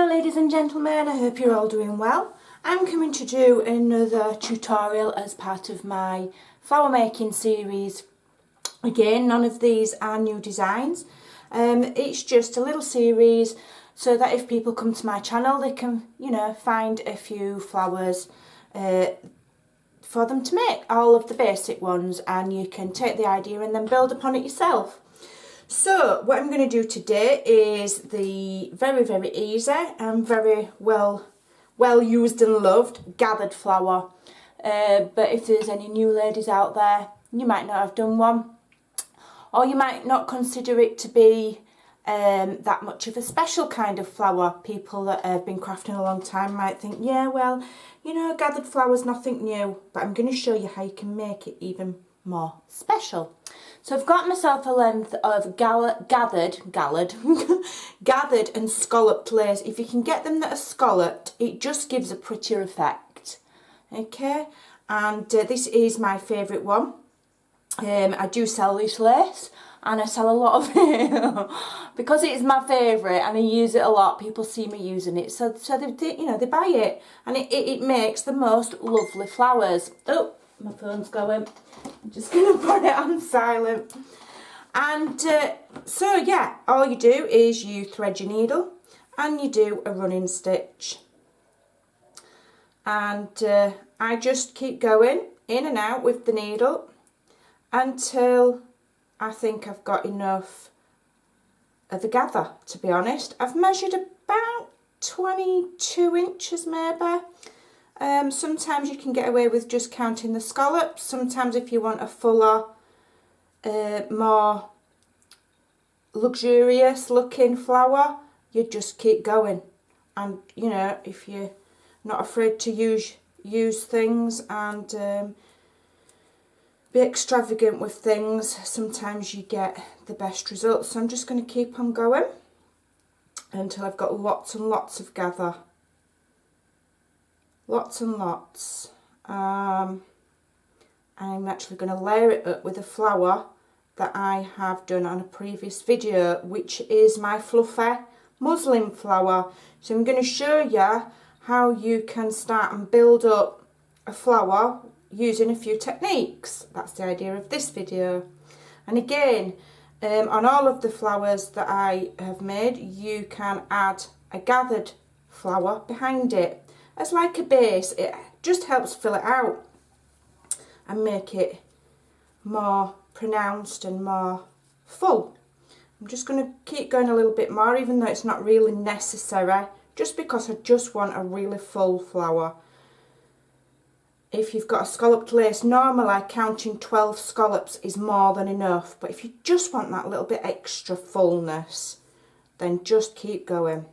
Hello ladies and gentlemen, I hope you're all doing well. I'm coming to do another tutorial as part of my flower making series. Again, none of these are new designs. It's just a little series so that if people come to my channel they can, find a few flowers for them to make, all of the basic ones, and you can take the idea and then build upon it yourself. So what I'm going to do today is the very easy and very well used and loved gathered flower. But if there's any new ladies out there, you might not have done one, or you might not consider it to be that much of a special kind of flower. People that have been crafting a long time might think, yeah, well, gathered flower's nothing new, but I'm going to show you how you can make it even more special. So I've got myself a length of gathered and scalloped lace. If you can get them that are scalloped, it just gives a prettier effect. Okay, and this is my favourite one. I do sell this lace, and I sell a lot of it because it's my favourite and I use it a lot. People see me using it, so they buy it, and it makes the most lovely flowers. Oh, my phone's going. I'm just going to put it on silent. And so yeah, all you do is you thread your needle and you do a running stitch. And I just keep going in and out with the needle until I think I've got enough of a gather, to be honest. I've measured about 22 inches maybe. Sometimes you can get away with just counting the scallops. Sometimes if you want a fuller, more luxurious looking flower, you just keep going. And if you're not afraid to use things and be extravagant with things, sometimes you get the best results. So I'm just going to keep on going until I've got lots and lots of gather. Lots and lots. I'm actually going to layer it up with a flower that I have done on a previous video, which is my fluffy muslin flower. So I'm going to show you how you can start and build up a flower using a few techniques. That's the idea of this video. And again, on all of the flowers that I have made, you can add a gathered flower behind it as like a base. It just helps fill it out and make it more pronounced and more full. I'm just going to keep going a little bit more, even though it's not really necessary, just because I just want a really full flower. If you've got a scalloped lace, normally counting 12 scallops is more than enough, but if you just want that little bit extra fullness, then just keep going.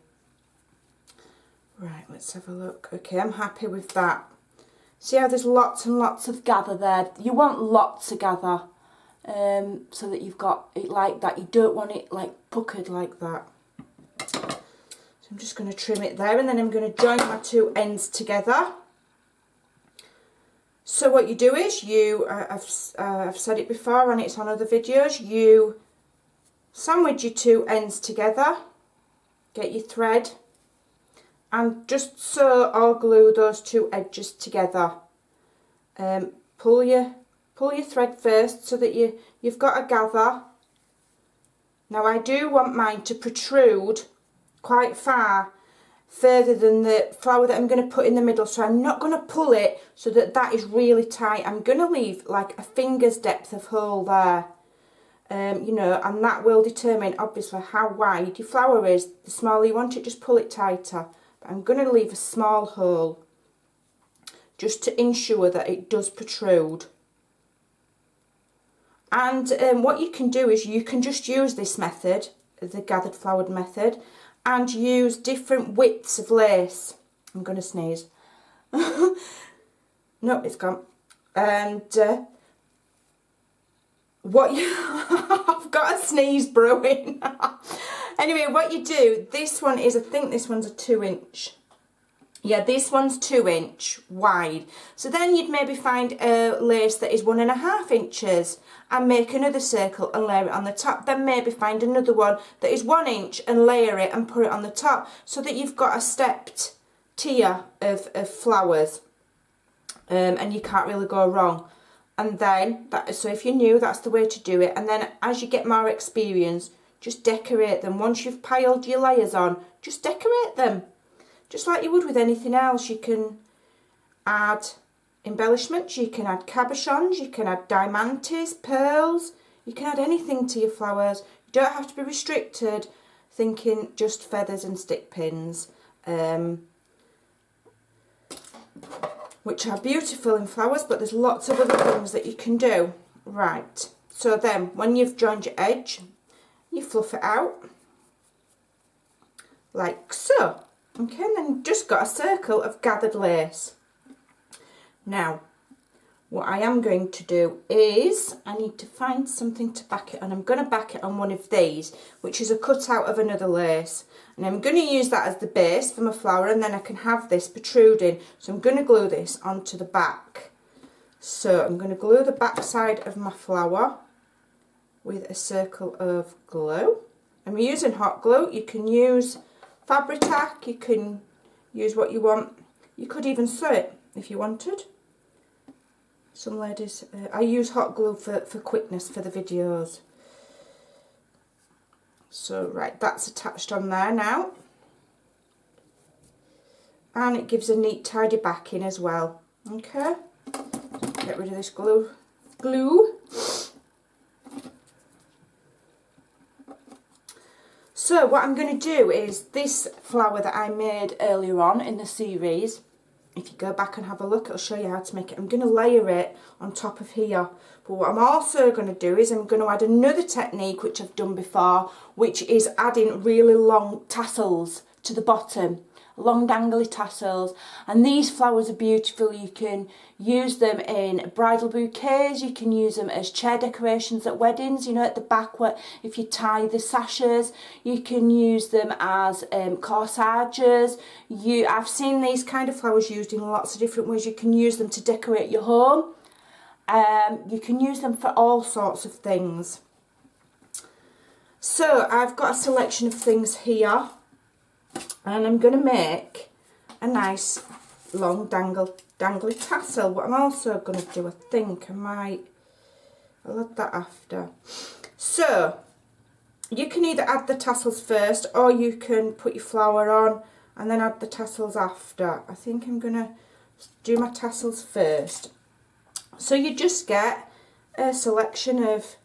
Right, let's have a look. Okay, I'm happy with that. See how there's lots and lots of gather there? You want lots of gather, so that you've got it like that. You don't want it like puckered like that. So I'm just going to trim it there, and then I'm going to join my two ends together. So what you do is I've said it before and it's on other videos, you sandwich your two ends together, get your thread, and just sew or glue those two edges together. Pull your thread first so that you've got a gather. Now I do want mine to protrude quite further than the flower that I'm going to put in the middle, so I'm not going to pull it so that is really tight. I'm going to leave like a finger's depth of hole there. And that will determine obviously how wide your flower is. The smaller you want it, just pull it tighter. But I'm going to leave a small hole just to ensure that it does protrude. And what you can do is you can just use this method, the gathered flowered method, and use different widths of lace. I'm going to sneeze. No, it's gone. And I've got a sneeze brewing. Anyway, what you do, this one is, I think this one's a 2 inch. Yeah, this one's 2 inch wide. So then you'd maybe find a lace that is 1.5 inches and make another circle and layer it on the top. Then maybe find another one that is 1 inch and layer it and put it on the top, so that you've got a stepped tier of flowers, and you can't really go wrong. And then, so if you're new, that's the way to do it. And then as you get more experience, just decorate them. Once you've piled your layers on, just decorate them. Just like you would with anything else. You can add embellishments, you can add cabochons, you can add diamantes, pearls, you can add anything to your flowers. You don't have to be restricted thinking just feathers and stick pins, which are beautiful in flowers, but there's lots of other things that you can do. Right, so then when you've joined your edge, you fluff it out like so. Okay, and then you've just got a circle of gathered lace. Now, what I am going to do is, I need to find something to back it on. I'm going to back it on one of these, which is a cutout of another lace. And I'm going to use that as the base for my flower, and then I can have this protruding. So I'm going to glue this onto the back. So I'm going to glue the back side of my flower with a circle of glue. I'm using hot glue. You can use Fabri-Tac, you can use what you want. You could even sew it if you wanted. Some ladies, I use hot glue for quickness for the videos. So right, that's attached on there now. And it gives a neat tidy backing as well. Okay, get rid of this glue. So what I'm going to do is this flower that I made earlier on in the series, if you go back and have a look, it'll show you how to make it. I'm going to layer it on top of here. But what I'm also going to do is I'm going to add another technique which I've done before, which is adding really long tassels to the bottom. Long dangly tassels, and these flowers are beautiful. You can use them in bridal bouquets, you can use them as chair decorations at weddings, you know, at the back where if you tie the sashes, you can use them as corsages. I've seen these kind of flowers used in lots of different ways. You can use them to decorate your home, you can use them for all sorts of things. So I've got a selection of things here, and I'm going to make a nice long dangly tassel. What I'm also going to do, I think I'll add that after. So you can either add the tassels first, or you can put your flower on and then add the tassels after. I think I'm going to do my tassels first. So you just get a selection of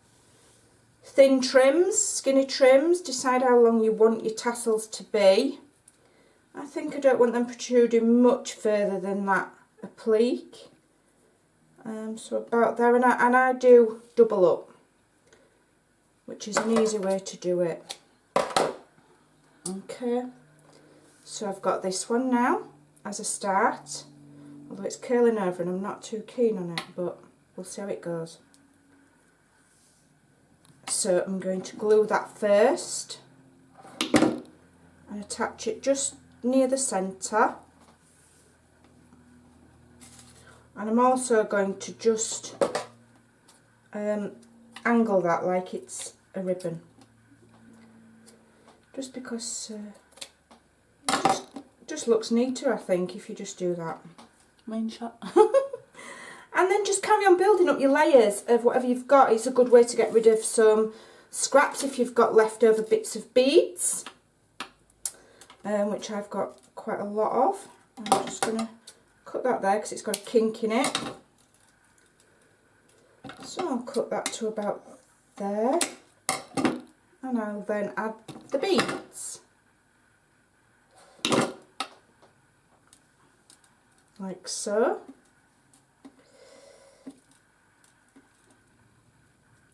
thin trims, skinny trims. Decide how long you want your tassels to be. I think I don't want them protruding much further than that applique. So about there, and I do double up, which is an easy way to do it. Okay, so I've got this one now as a start, although it's curling over and I'm not too keen on it, but we'll see how it goes. So I'm going to glue that first and attach it just near the centre, and I'm also going to just angle that like it's a ribbon, just because just looks neater, I think, if you just do that. Main shot. And then just carry on building up your layers of whatever you've got. It's a good way to get rid of some scraps if you've got leftover bits of beads, which I've got quite a lot of. I'm just going to cut that there because it's got a kink in it. So I'll cut that to about there, and I'll then add the beads. Like so.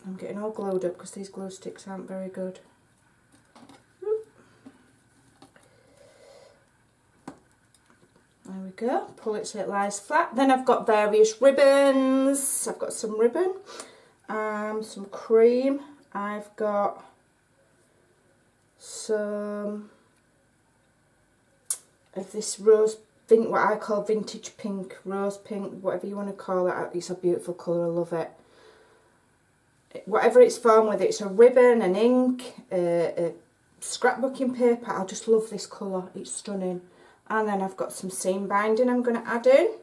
I'm getting all glued up because these glue sticks aren't very good. There we go, pull it so it lies flat. Then I've got various ribbons. I've got some ribbon, some cream. I've got some of this rose what I call vintage pink, rose pink, whatever you want to call it. It's a beautiful colour, I love it. Whatever it's formed with, it's a ribbon, an ink, a scrapbooking paper. I just love this colour, it's stunning. And then I've got some seam binding I'm going to add in.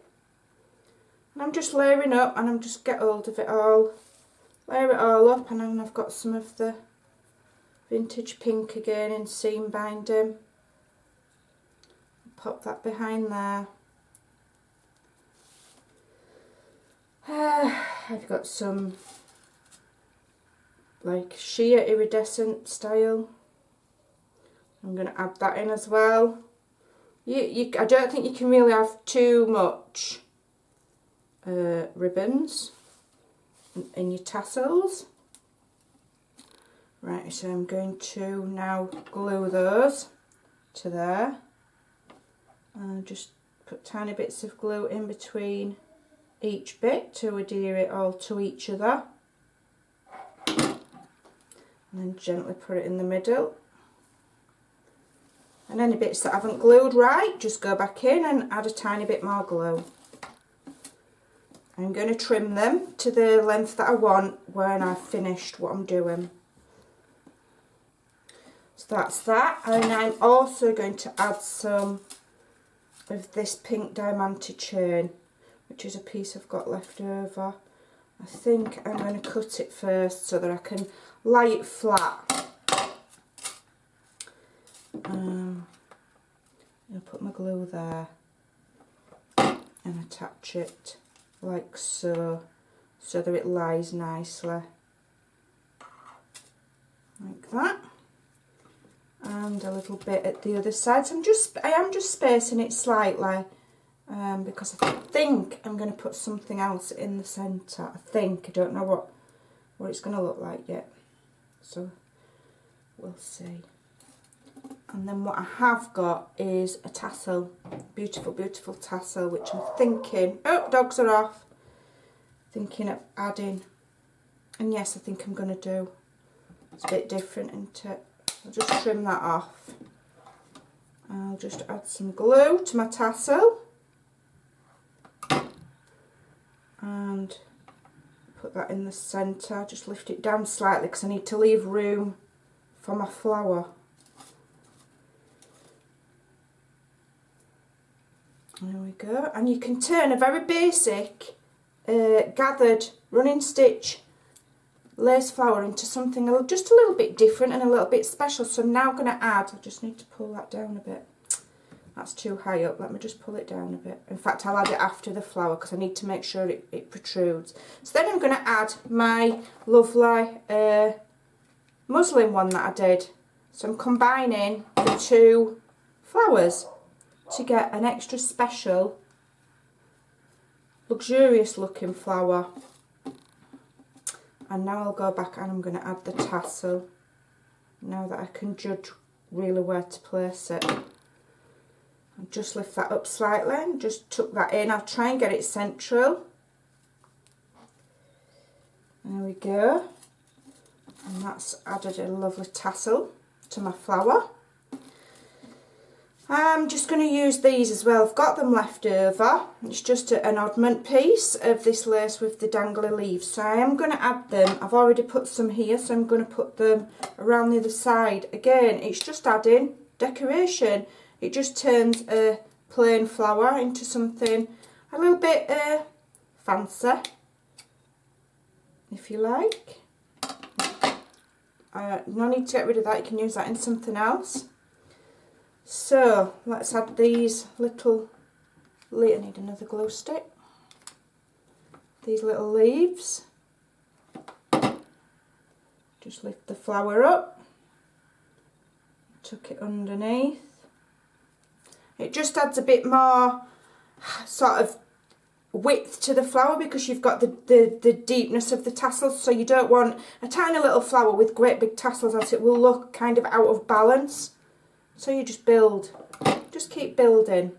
And I'm just layering up, and I'm just get hold of it all, layer it all up, and then I've got some of the vintage pink again in seam binding. Pop that behind there. I've got some like sheer iridescent style. I'm going to add that in as well. I don't think you can really have too much ribbons in your tassels. Right, so I'm going to now glue those to there. And just put tiny bits of glue in between each bit to adhere it all to each other. And then gently put it in the middle. And any bits that haven't glued right, just go back in and add a tiny bit more glue. I'm going to trim them to the length that I want when I've finished what I'm doing. So that's that. And I'm also going to add some of this pink diamante chain, which is a piece I've got left over. I think I'm going to cut it first so that I can lay it flat. I'll put my glue there and attach it like so, so that it lies nicely, like that. And a little bit at the other side. So I am just spacing it slightly because I think I'm going to put something else in the centre. I don't know what it's going to look like yet, so we'll see. And then what I have got is a tassel, beautiful, beautiful tassel, which I'm thinking, oh, dogs are off, thinking of adding. And yes, I think I'm going to do. It's a bit different, isn't it? I'll just trim that off. I'll just add some glue to my tassel and put that in the centre. Just lift it down slightly because I need to leave room for my flower. There we go. And you can turn a very basic gathered running stitch lace flower into something just a little bit different and a little bit special. So I'm now going to add, I just need to pull that down a bit. That's too high up, let me just pull it down a bit. In fact, I'll add it after the flower because I need to make sure it protrudes. So then I'm going to add my lovely muslin one that I did. So I'm combining the two flowers to get an extra special, luxurious looking flower. And now I'll go back and I'm going to add the tassel, now that I can judge really where to place it. I'll just lift that up slightly and just tuck that in. I'll try and get it central. There we go. And that's added a lovely tassel to my flower. I'm just going to use these as well. I've got them left over. It's just an oddment piece of this lace with the dangly leaves. So I am going to add them. I've already put some here, so I'm going to put them around the other side. Again, it's just adding decoration. It just turns a plain flower into something a little bit fancy, if you like. No need to get rid of that. You can use that in something else. So let's add these little, I need another glue stick, these little leaves. Just lift the flower up, tuck it underneath. It just adds a bit more sort of width to the flower because you've got the deepness of the tassels, so you don't want a tiny little flower with great big tassels, as it will look kind of out of balance. So you just build, just keep building.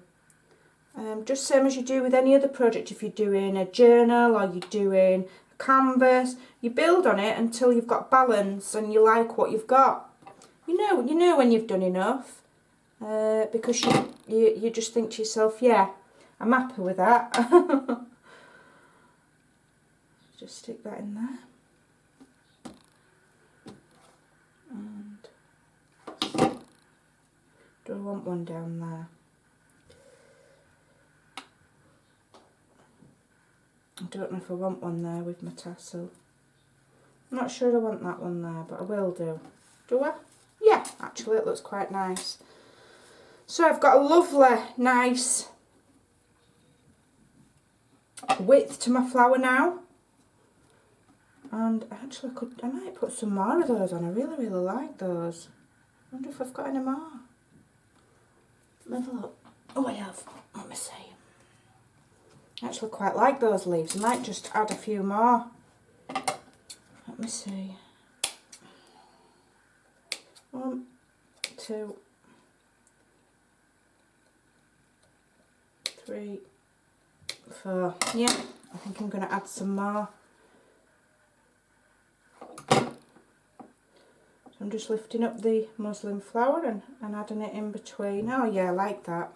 Just same as you do with any other project. If you're doing a journal or you're doing a canvas, you build on it until you've got balance and you like what you've got. You know when you've done enough. because you just think to yourself, yeah, I'm happy with that. Just stick that in there. And do I want one down there? I don't know if I want one there with my tassel. I'm not sure I want that one there, but I will do. Do I? Yeah, actually it looks quite nice. So I've got a lovely, nice width to my flower now. And actually I might put some more of those on. I really, really like those. I wonder if I've got any more. Let me have a look. Oh, I have. Let me see. I actually quite like those leaves. I might just add a few more. Let me see. 1, 2, 3, 4. Yeah, I think I'm going to add some more. So I'm just lifting up the muslin flower and adding it in between. Oh yeah, I like that.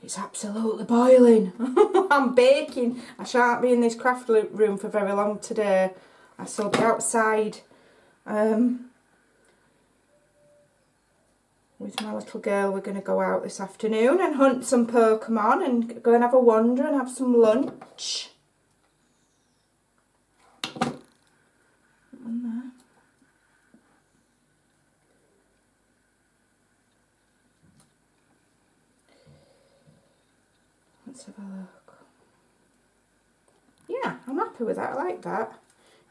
It's absolutely boiling. I'm baking. I shan't be in this craft room for very long today. I shall be outside with my little girl. We're going to go out this afternoon and hunt some Pokemon and go and have a wander and have some lunch. On there. Let's have a look. Yeah, I'm happy with that. I like that.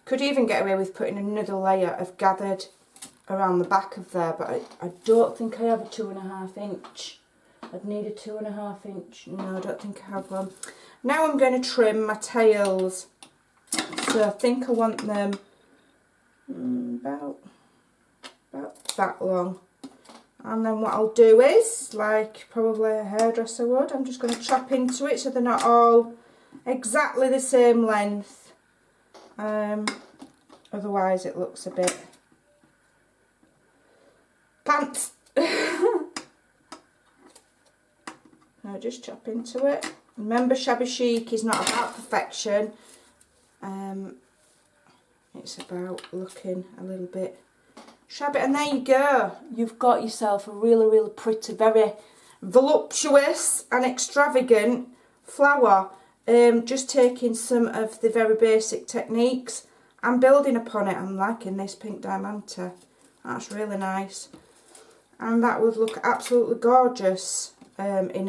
Could even get away with putting another layer of gathered around the back of there, but I don't think I have a 2.5 inch. I'd need a 2.5 inch. No, I don't think I have one. Now I'm going to trim my tails. So I think I want them about that long. And then what I'll do is, like probably a hairdresser would, I'm just going to chop into it so they're not all exactly the same length. Otherwise it looks a bit pants. Now just chop into it. Remember, shabby chic is not about perfection. It's about looking a little bit shabby. And there you go. You've got yourself a really, really pretty, very voluptuous and extravagant flower. Just taking some of the very basic techniques and building upon it. I'm liking this pink diamante. That's really nice. And that would look absolutely gorgeous on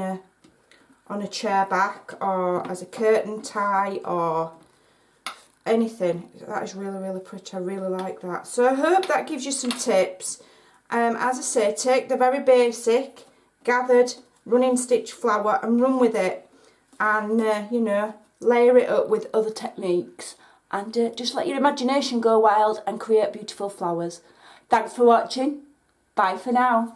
a chair back or as a curtain tie or anything. That is really, really pretty. I really like that. So I hope that gives you some tips. As I say, take the very basic gathered running stitch flower and run with it, and you know, layer it up with other techniques, and just let your imagination go wild and create beautiful flowers. Thanks for watching. Bye for now.